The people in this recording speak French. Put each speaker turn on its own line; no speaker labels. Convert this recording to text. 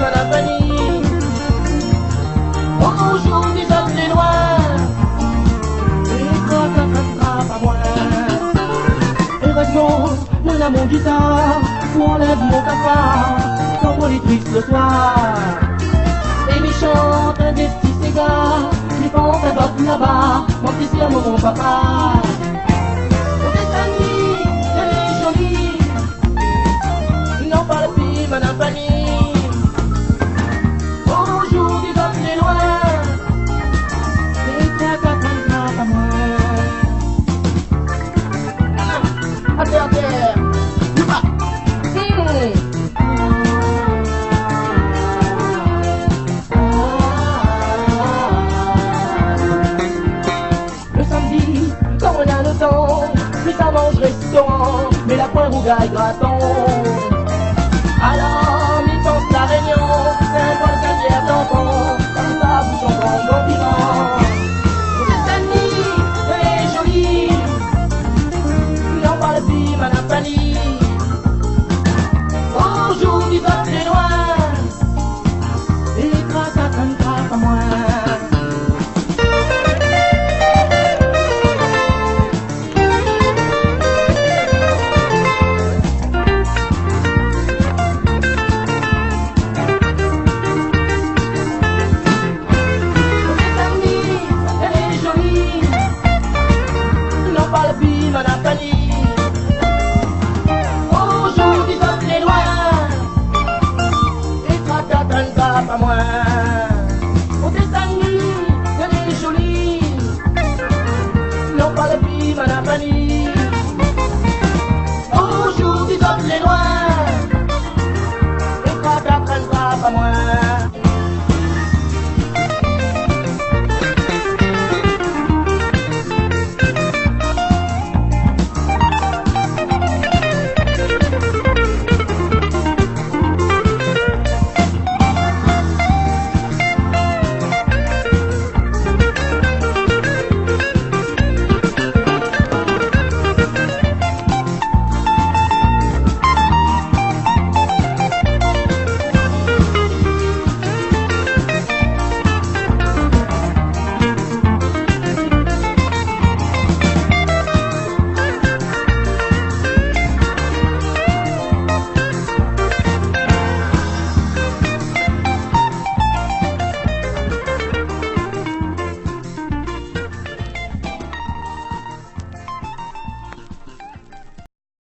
madame Fanny. Bonjour, des hommes les loin. Et frappe à moi. Heureusement, mon amour guitare, où enlève mon cafard, quand on est triste le soir. Et mes chante un des petits cigars, les pentes à botte là-bas, mon petit ciel, mon papa. Au destin de nuit, elle est jolie. Non, pas la fille, madame Fanny. Bonjour, des hommes les loin. Et frappe à moi. À terre, terre. Youpa. Le samedi, quand on a le temps, mais ça mange restaurant, mais la poire rougaille gratin.